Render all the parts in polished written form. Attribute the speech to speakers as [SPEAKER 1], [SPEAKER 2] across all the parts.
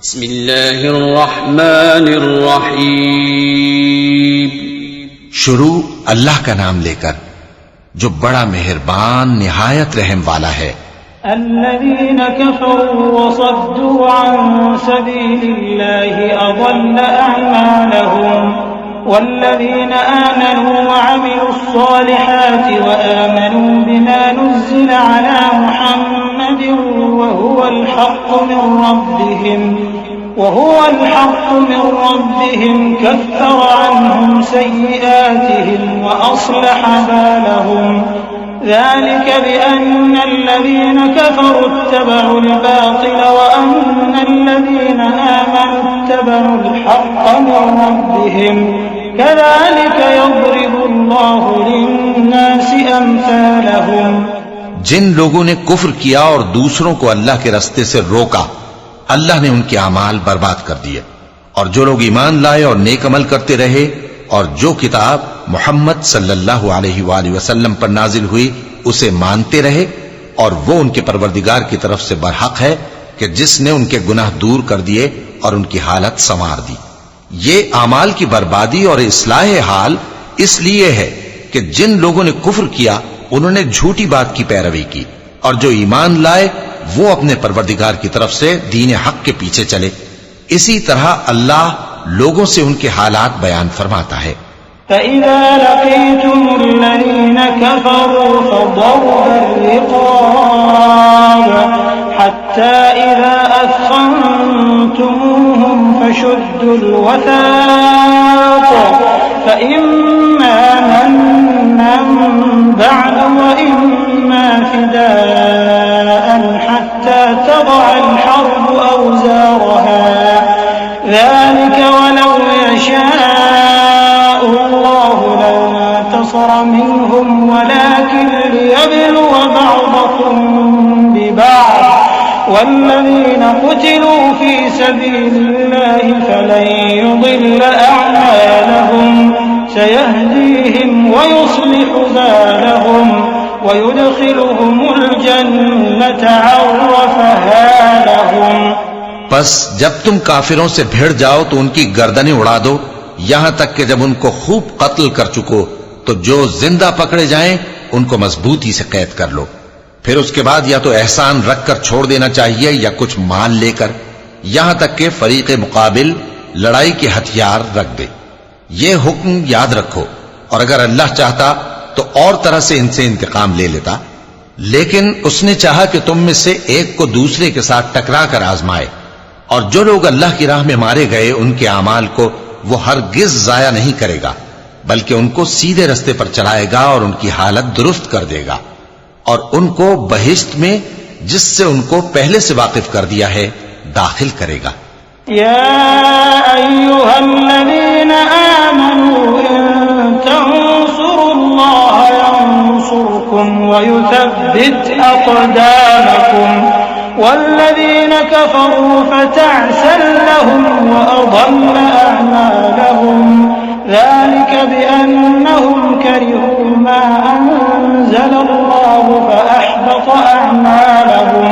[SPEAKER 1] बिस्मिल्लाहिर्रहमानिर्रहीम।
[SPEAKER 2] शुरू अल्लाह का नाम लेकर जो बड़ा मेहरबान निहायत रहम वाला है।
[SPEAKER 3] अल्लज़ीन कफ़रू वसद्दू अन सबीलिल्लाहि अज़ल्ल अअमालहुम वल्लज़ीन आमनू वअमिलुस्सालिहाति वआमनू बिमा नुज़्ज़िला अला मुहम्मदिन वहुवल हक़्क़ु मिन रब्बिहिम कफ़्फ़र अन्हुम सय्यिआतिहिम वअस्लह बालहुम ذلك بأن الذين كفروا اتبعوا الباطل وأن الذين آمنوا اتبعوا الحق من ربهم كذلك يضرب الله للناس أمثالهم।
[SPEAKER 2] जिन लोगों ने कुफ्र किया और दूसरों को अल्लाह के रास्ते से रोका, अल्लाह ने उनके अमाल बर्बाद कर दिए। और जो लोग ईमान लाए और नेक अमल करते रहे और जो किताब मोहम्मद सल्लल्लाहु अलैहि वसल्लम पर नाजिल हुई उसे मानते रहे, और वो उनके परवरदिगार की तरफ से बरहक है कि जिसने उनके गुनाह दूर कर दिए और उनकी हालत संवार दी। ये आमाल की बर्बादी और इस्लाह हाल इसलिए है कि जिन लोगों ने कुफ्र किया उन्होंने झूठी बात की पैरवी की, और जो ईमान लाए वो अपने परवरदिगार की तरफ से दीन हक के पीछे चले। इसी तरह अल्लाह लोगों से उनके हालात बयान फरमाता है।
[SPEAKER 3] فإذا لقيتم الذين كفروا فضرب الرقاب حتى إذا أثخنتموهم فشدوا الوثاق فإما منا بعد وإما فداء حتى تضع الحرب أوزارها ذلك ولو يشاء الله لانتصر منهم ولكن ليبلو بعضكم ببعض والذين قتلوا في سبيل الله فلن يضل أعمالهم سيهديهم ويصلح بالهم ويدخلهم الجنة عرفها لهم।
[SPEAKER 2] बस जब तुम काफिरों से भिड़ जाओ तो उनकी गर्दनें उड़ा दो, यहां तक कि जब उनको खूब कत्ल कर चुको तो जो जिंदा पकड़े जाएं उनको मजबूती से कैद कर लो। फिर उसके बाद या तो एहसान रखकर छोड़ देना चाहिए या कुछ माल लेकर, यहां तक कि फरीक़े मुकाबिल लड़ाई के हथियार रख दे। ये हुक्म याद रखो, और अगर अल्लाह चाहता तो और तरह से इनसे इंतकाम ले लेता, लेकिन उसने चाहा कि तुम में से एक को दूसरे के साथ टकरा कर आजमाए। और जो लोग अल्लाह की राह में मारे गए उनके अमाल को वो हरगिज जाया नहीं करेगा, बल्कि उनको सीधे रास्ते पर चलाएगा और उनकी हालत दुरुस्त कर देगा, और उनको बहिश्त में जिससे उनको पहले से वाकिफ कर दिया है दाखिल करेगा।
[SPEAKER 3] या अय्युहल्लज़ीना आमनू इन तंसुरुल्लाह यंसुरकुम व युथब्बित अक़दामकुम वल्लज़ीना कफ़रू फ़तअसन लहुम व अضل अअमालहुम ज़ालिक बिअन्नहुम करिहू मा अंज़लल्लाहु फ़अहबत अअमालहुम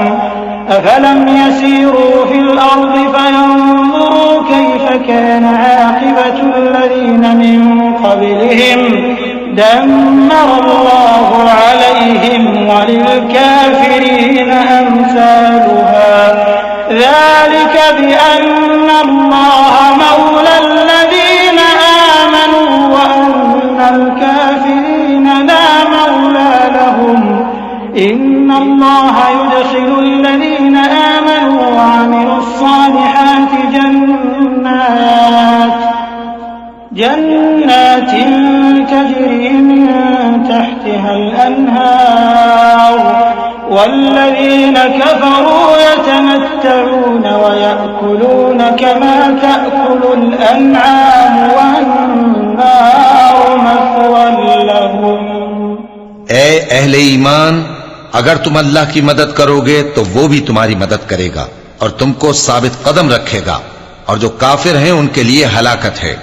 [SPEAKER 3] अफ़लम यसीरू फ़िल अर्ज़ि फ़यंज़ुरू कैफ़ कान आक़िबतुल्लज़ीना मिन क़ब्लिहिम दम्मरल्लाहु अलैहिम वलिलकाफ़िरीन अम्सालुहा ज़ालिक बिअन्नल्लाह मौलाल्लज़ीना आमनू व अन्नल काफ़िरीन ला मौला लहुम इन्नल्लाह युदखिलुल्लज़ीन आमनू व अमिलुस्सालिहाति जन्नातिन तजरी मिन तहतिहल अन्हार वल्लज़ीन कफ़रू यतमत्तऊन व यअकुलून कमा तअकुलुल अन्आम वन्नारु मथवन लहुम।
[SPEAKER 2] ए अहले ईमान, अगर तुम अल्लाह की मदद करोगे तो वो भी तुम्हारी मदद करेगा और तुमको साबित कदम रखेगा, और जो काफिर हैं उनके लिए हलाकत है,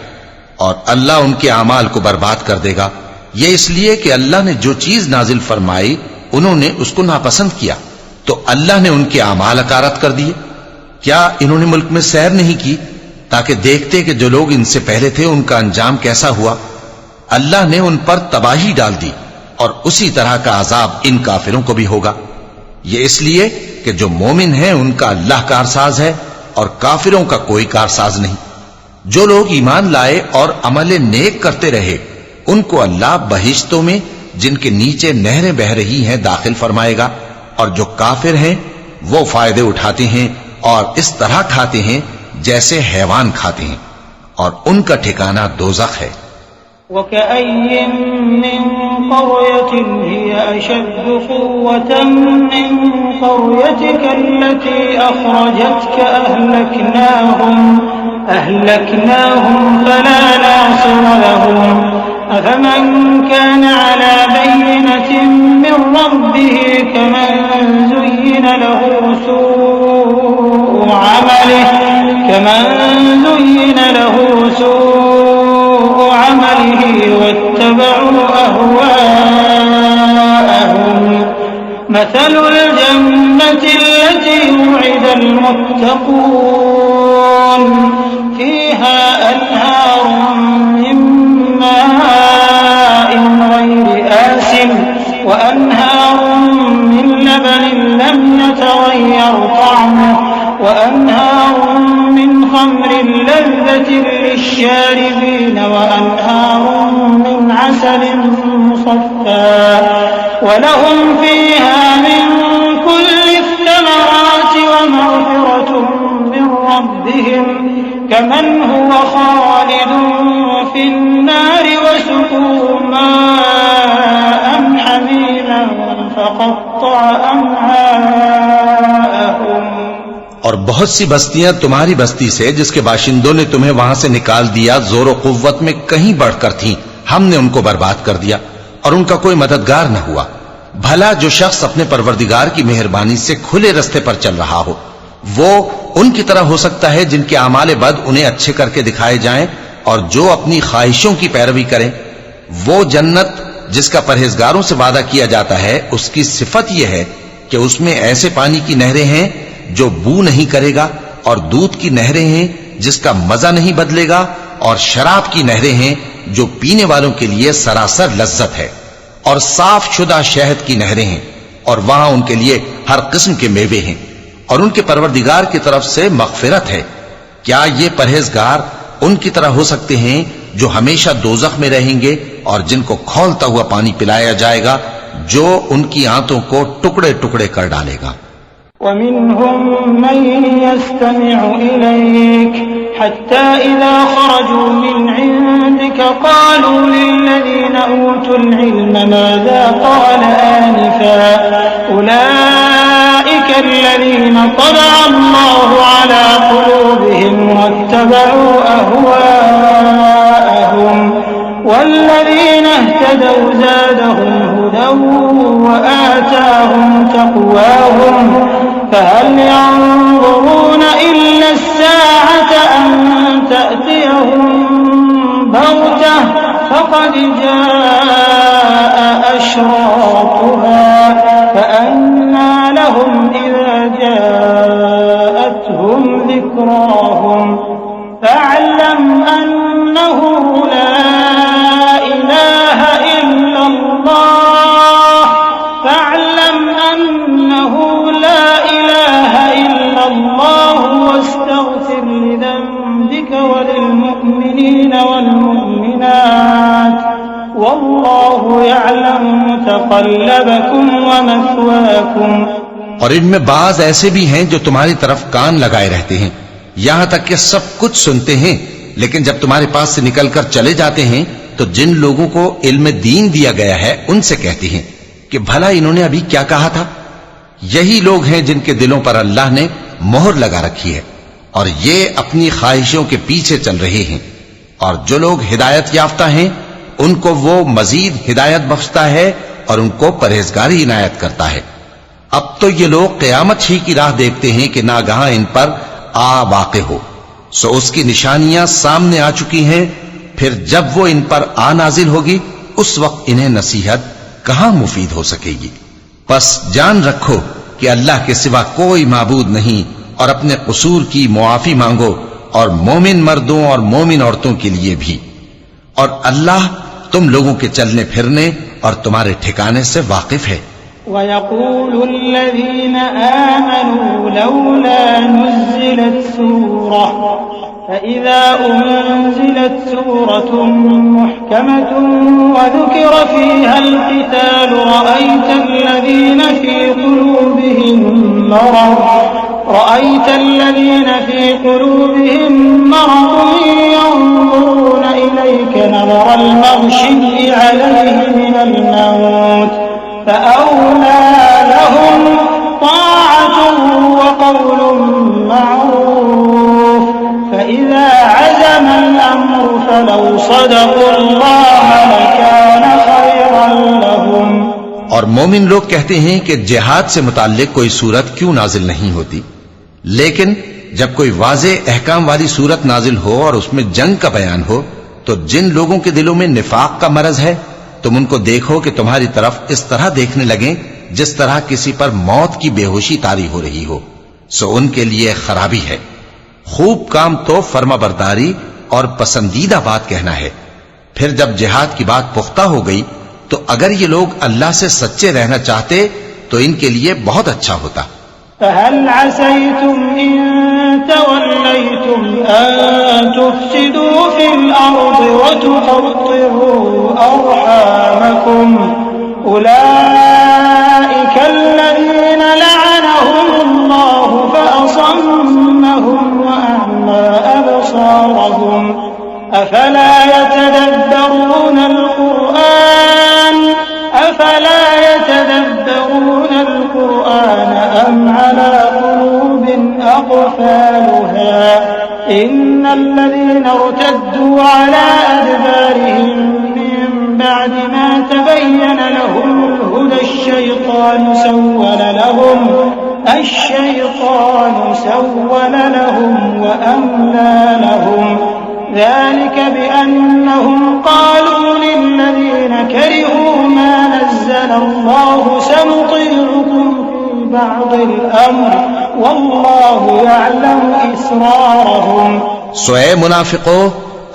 [SPEAKER 2] और अल्लाह उनके अमाल को बर्बाद कर देगा। ये इसलिए कि अल्लाह ने जो चीज नाजिल फरमाई उन्होंने उसको नापसंद किया, तो अल्लाह ने उनके अमाल अकारत कर दिए। क्या इन्होंने मुल्क में सैर नहीं की ताकि देखते कि जो लोग इनसे पहले थे उनका अंजाम कैसा हुआ? अल्लाह ने उन पर तबाही डाल दी और उसी तरह का अजाब इन काफिरों को भी होगा। ये इसलिए कि जो मोमिन है उनका अल्लाह कारसाज है और काफिरों का कोई कारसाज नहीं। जो लोग ईमान लाए और अमल नेक करते रहे उनको अल्लाह बहिश्तों में जिनके नीचे नहरें बह रही हैं दाखिल फरमाएगा, और जो काफिर हैं वो फायदे उठाते हैं और इस तरह खाते हैं जैसे हैवान खाते हैं, और उनका ठिकाना दोज़ख है।
[SPEAKER 3] वकअय्यिन मिन क़रयतिन हिय अशद्दु क़ुव्वतन मिन क़रयतिका अल्लती अख़रजतका अहलकनाहुम फला नासिर लहुम अफ़मन कान अला बय्यिनतिन मिन रब्बिही कमन ज़ुय्यिन लहु सूअ अमलिही वत्तबअू अहवाअहुम मसलुल जन्नति अल्लती वु'िदल मुत्तक़ून फ़ीहा अन्हारुम मिन माइन ग़ैरि आसिन व अन्हारुम मिन लबनिन लम यतग़य्यर तअमुहु व अन्हारुम मिन ख़म्रिन लज़्ज़तिन लिश्शारिबीन व अन्हारुम मिन असलिन मुसफ़्फ़ा व लहुम फ़ीहा मिन कुल्लि थमराति व मग़फ़िरतुम मिन रब्बिहिम कमन हुवा ख़ालिदुन फ़िन्नारि व सुक़ू माअन हमीमन फ़क़त्तअ अमआअहुम।
[SPEAKER 2] और बहुत सी बस्तियां तुम्हारी बस्ती से जिसके बाशिंदों ने तुम्हें वहां से निकाल दिया जोर और कुव्वत में कहीं बढ़कर थीं, हमने उनको बर्बाद कर दिया और उनका कोई मददगार न हुआ। भला जो शख्स अपने परवरदिगार की मेहरबानी से खुले रास्ते पर चल रहा हो वो उनकी तरह हो सकता है जिनके आमाले बद उन्हें अच्छे करके दिखाए जाएं, और जो अपनी ख्वाहिशों की पैरवी करें। वो जन्नत जिसका परहेजगारों से वादा किया जाता है उसकी सिफत यह है कि उसमें ऐसे पानी की नहरें हैं जो बू नहीं करेगा, और दूध की नहरें हैं जिसका मजा नहीं बदलेगा, और शराब की नहरें हैं जो पीने वालों के लिए सरासर लज्जत है, और साफ शुदा शहद की नहरें हैं, और वहां उनके लिए हर किस्म के मेवे हैं, और उनके परवरदिगार की तरफ से मग़फ़िरत है। क्या ये परहेजगार उनकी तरह हो सकते हैं जो हमेशा दोज़ख में रहेंगे और जिनको खौलता हुआ पानी पिलाया जाएगा जो उनकी आंतों को टुकड़े टुकड़े कर डालेगा।
[SPEAKER 3] वमिन्हुम मन यस्तमिउ इलैक हत्ता इज़ा खरजू मिन इंदिका क़ालू लिल्लज़ीना ऊतुल इल्म माज़ा क़ाल आनिफ़ा उलाइका अल्लज़ीना तबअ अल्लाहु अला क़ुलूबिहिम वत्तबअू अहवाअहुम वल्लज़ीना इह्तदौ ज़ादहुम हुदًا वआताहुम तक़वाहुम फहल यंज़ुरून इल्ला अस्साअत अन तअतियहुम बग़तः फक़द जाअ अशरातुहा फअन्ना लहुम इज़ा जाअतहुम ज़िक्राहुम फअलम अन्नहु ला इलाहा इल्लल्लाह फअलम अन्नहु ला इलाहा इल्लल्लाह वस्तग़फिर लिज़ंबिक वलिलमुअ्मिनीना वल्मुअ्मिनात वल्लाहु यअलमु मुतक़ल्लबकुम वमथवाकुम।
[SPEAKER 2] और इनमें बाज ऐसे भी हैं जो तुम्हारी तरफ कान लगाए रहते हैं, यहां तक कि सब कुछ सुनते हैं, लेकिन जब तुम्हारे पास से निकलकर चले जाते हैं तो जिन लोगों को इल्म दीन दिया गया है उनसे कहते हैं कि भला इन्होंने अभी क्या कहा था। यही लोग हैं जिनके दिलों पर अल्लाह ने मोहर लगा रखी है और ये अपनी ख्वाहिशों के पीछे चल रहे हैं। और जो लोग हिदायत याफ्ता हैं उनको वो मजीद हिदायत बख्शता है और उनको परहेजगारी इनायत करता है। अब तो ये लोग क़यामत ही की राह देखते हैं कि नागहां इन पर आ वाक़े हो, सो उसकी निशानियां सामने आ चुकी हैं। फिर जब वो इन पर आ नाजिल होगी उस वक्त इन्हें नसीहत कहां मुफीद हो सकेगी। बस जान रखो कि अल्लाह के सिवा कोई माबूद नहीं और अपने कसूर की मुआफी मांगो, और मोमिन मर्दों और मोमिन औरतों के लिए भी। और अल्लाह तुम लोगों के चलने फिरने और तुम्हारे ठिकाने से वाकिफ है।
[SPEAKER 3] वयक़ूलुल्लज़ीन आमनू लौला नुज़्ज़िलत सूरह फ़इज़ा उन्ज़िलत सूरतुन मुहकमतुन वज़ुकिर फ़ीहल क़िताल रअयतल्लज़ीन फ़ी क़ुलूबिहिम मरद यंज़ुरून इलैक नज़रल मग़शिय्यि अलैहि मिनल मौत फ़अौला लहुम ताअतुन व क़ौलुन मअरूफ फ़इज़ा अज़मल अम्रु फ़लौ सदक़ुल्लाह लकान ख़ैरन लहुम।
[SPEAKER 2] और मोमिन लोग कहते हैं कि जिहाद से मुताल्लिक कोई सूरत क्यों नाजिल नहीं होती, लेकिन जब कोई वाज़े अहकाम वाली सूरत नाजिल हो और उसमें जंग का बयान हो, तो जिन लोगों के दिलों में निफाक का मरज है तुम उनको देखो कि तुम्हारी तरफ इस तरह देखने लगे जिस तरह किसी पर मौत की बेहोशी तारी हो रही हो, सो उनके लिए खराबी है। खूब काम तो फर्माबरदारी और पसंदीदा बात कहना है। फिर जब जिहाद की बात पुख्ता हो गई तो अगर ये लोग अल्लाह से सच्चे रहना चाहते तो इनके लिए बहुत अच्छा होता।
[SPEAKER 3] फ़हल असैतुम इन तवल्लैतुम अन तुफ़सिदू फ़िल अर्ज़ व तुक़त्तिअू अर्हामकुम उलाइका अल्लज़ीना लअनहुमुल्लाहु फ़असम्महुम व अअमा अबसारहुम अफ़ला यतदब्बरून القرآن أم على قلوب أقفالها إن الذين ارتدوا على أدبارهم من بعد ما تبين لهم الهدى الشيطان سول لهم وأملى لهم ذلك بأنهم قالوا للذين كرهوا ما نزل الله سنطيعكم في بعض الأمر والله يعلم إسرارهم।
[SPEAKER 2] सोए मुनाफिको,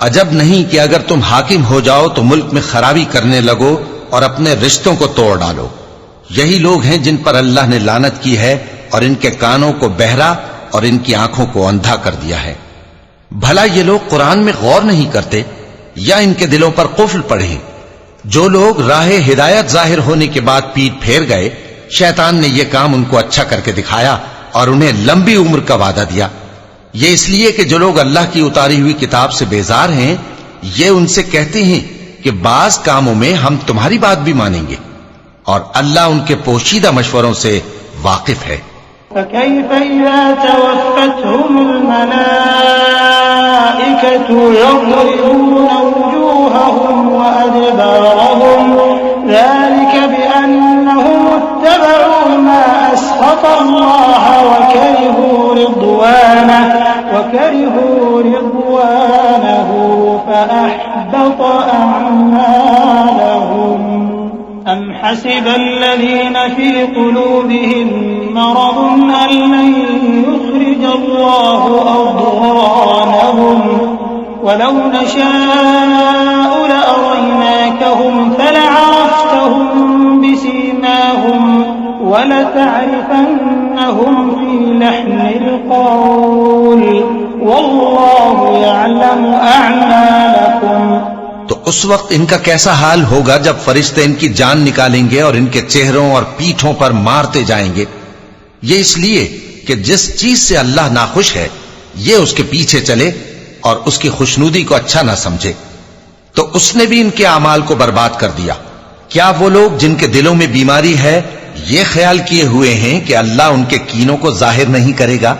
[SPEAKER 2] अजब नहीं कि अगर तुम हाकिम हो जाओ तो मुल्क में खराबी करने लगो और अपने रिश्तों को तोड़ डालो। यही लोग हैं जिन पर अल्लाह ने लानत की है और इनके कानों को बहरा और इनकी आंखों को अंधा कर दिया है। भला ये लोग कुरान में गौर नहीं करते या इनके दिलों पर कुफ्र पड़े? जो लोग राह हिदायत जाहिर होने के बाद पीठ फेर गए, शैतान ने यह काम उनको अच्छा करके दिखाया और उन्हें लंबी उम्र का वादा दिया। ये इसलिए कि जो लोग अल्लाह की उतारी हुई किताब से बेजार हैं, ये उनसे कहते हैं कि बाज कामों में हम तुम्हारी बात भी मानेंगे, और अल्लाह उनके पोशीदा मशवरों से वाकिफ है।
[SPEAKER 3] फ़कैफ़ इज़ा तवफ़्फ़तहुमुल मलाइकतु यज़रिबूना वुजूहहुम व अदबारहुम ज़ालिका बिअन्नहुम इत्तबअू मा अस्ख़ता अल्लाह व करिहू रिضवानहु फ़अहबत अअमालहुम। أم حسب الذين في قلوبهم مرض أن لن يخرج الله أضغانهم ولو نشاء لأريناكهم فلعرفتهم بسيماهم ولتعرفنهم في لحن القول والله يعلم أعمالكم।
[SPEAKER 2] तो उस वक्त इनका कैसा हाल होगा जब फरिश्ते इनकी जान निकालेंगे और इनके चेहरों और पीठों पर मारते जाएंगे। ये इसलिए कि जिस चीज से अल्लाह नाखुश है ये उसके पीछे चले और उसकी खुशनुदी को अच्छा ना समझे, तो उसने भी इनके अमाल को बर्बाद कर दिया। क्या वो लोग जिनके दिलों में बीमारी है ये ख्याल किए हुए हैं कि अल्लाह उनके कीनों को जाहिर नहीं करेगा?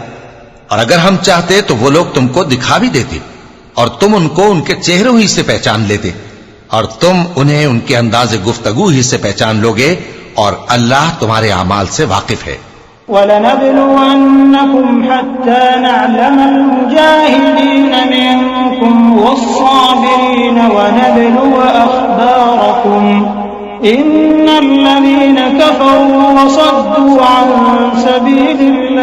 [SPEAKER 2] और अगर हम चाहते तो वो लोग तुमको दिखा भी देते और तुम उनको उनके चेहरों ही से पहचान लेते, और तुम उन्हें उनके अंदाज़े गुफ्तगू ही से पहचान लोगे, और अल्लाह तुम्हारे अमाल से वाकिफ है।
[SPEAKER 3] वलनब्लुवन्नकुम हत्ता नअलमल मुजाहिदीन मिनकुम वस्साबिरीन वनब्लुव अखबारकुम इन्नल्लज़ीना कफरू वसद्दू अन सबीलिल्लाह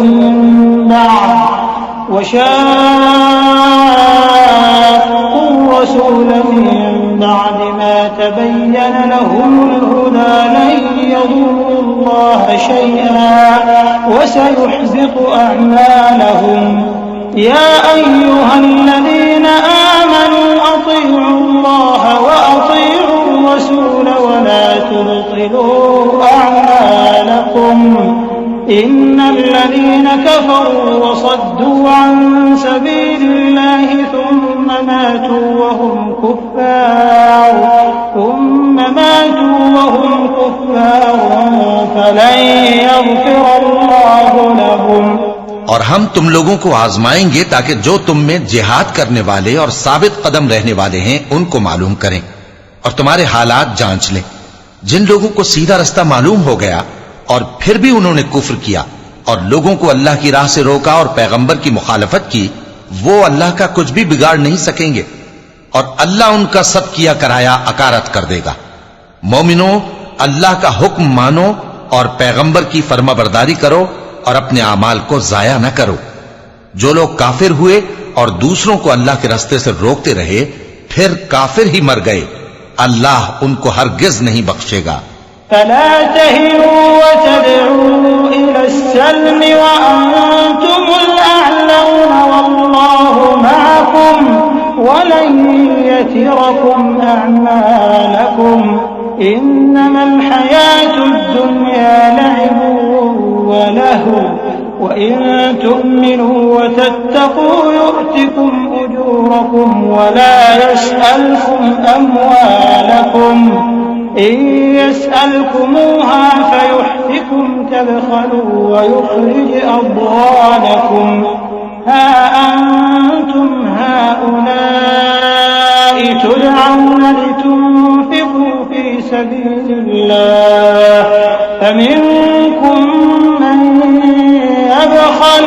[SPEAKER 3] الله وشاقوا الرسول من بعد ما تبين لهم الهدى لن يضروا الله شيئا وسيحبط أعمالهم يا أيها الذين آمنوا أطيعوا الله وأطيعوا الرسول ولا تبطلوا أعمالكم إن الذين كفروا وصدوا عن سبيل الله ثم ماتوا وهم كفار فلن يغفر الله لهم।
[SPEAKER 2] और हम तुम लोगों को आजमाएंगे ताकि जो तुम में जिहाद करने वाले और साबित कदम रहने वाले हैं उनको मालूम करें और तुम्हारे हालात जांच लें। जिन लोगों को सीधा रास्ता मालूम हो गया और फिर भी उन्होंने कुफ्र किया और लोगों को अल्लाह की राह से रोका और पैगंबर की मुखालफत की, वो अल्लाह का कुछ भी बिगाड़ नहीं सकेंगे और अल्लाह उनका सब किया कराया अकारत कर देगा। मोमिनो, अल्लाह का हुक्म मानो और पैगंबर की फर्माबरदारी करो और अपने आमाल को जाया न करो। जो लोग काफिर हुए और दूसरों को अल्लाह के रास्ते से रोकते रहे फिर काफिर ही मर गए, अल्लाह उनको हरगिज नहीं बख्शेगा।
[SPEAKER 3] फला तहिनु वतदउ इलस्सल्म वअंतुमुल अअलौन वल्लाहु मअकुम वलन यतिरकुम अअमालकुम इन्नमल हयातुद दुन्या लअबुन वलहु वइन तु'मिनु वतत्तकू यु'तिकुम उजूरकुम वला यस्अलकुम अमवालकुम إن يسألكموها فيحفكم تبخلوا ويخرج أضغانكم ها أنتم هؤلاء تدعون لتنفقوا في سبيل الله فمنكم من يبخل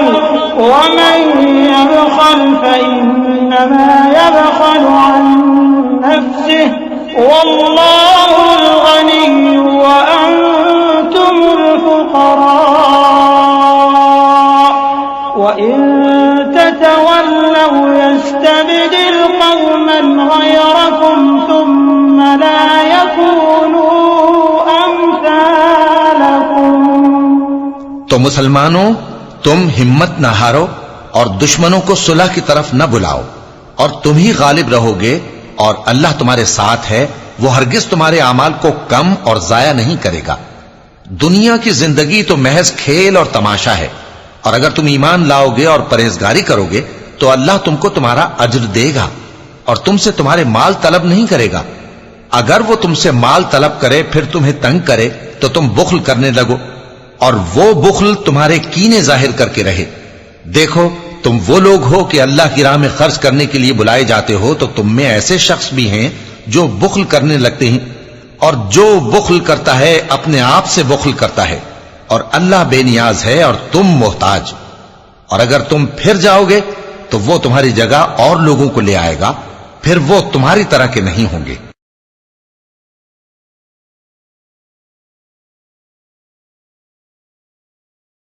[SPEAKER 3] ومن يبخل فإنما يبخل عن نفسه والله الغني وأنتم الفقراء وإن تتولوا يستبدل قوما غيركم ثم لا يكونوا أمثالكم।
[SPEAKER 2] तो मुसलमानों, तुम हिम्मत न हारो और दुश्मनों को सुलह की तरफ न बुलाओ और तुम ही गालिब रहोगे और अल्लाह तुम्हारे साथ है, वो हरगिज तुम्हारे अमाल को कम और जाया नहीं करेगा। दुनिया की जिंदगी तो महज खेल और तमाशा है और अगर तुम ईमान लाओगे और परहेजगारी करोगे तो अल्लाह तुमको तुम्हारा अज्र देगा और तुमसे तुम्हारे माल तलब नहीं करेगा। अगर वो तुमसे माल तलब करे फिर तुम्हें तंग करे तो तुम बुख्ल करने लगो और वो बुख्ल तुम्हारे कीने जाहिर करके रहे। देखो, तुम वो लोग हो कि अल्लाह की राह में खर्च करने के लिए बुलाए जाते हो, तो तुम में ऐसे शख्स भी हैं जो बुख्ल करने लगते हैं और जो बुख्ल करता है अपने आप से बुख्ल करता है और अल्लाह बेनियाज है और तुम मोहताज। और अगर तुम फिर जाओगे तो वो तुम्हारी जगह और लोगों को ले आएगा, फिर वो तुम्हारी तरह के नहीं होंगे।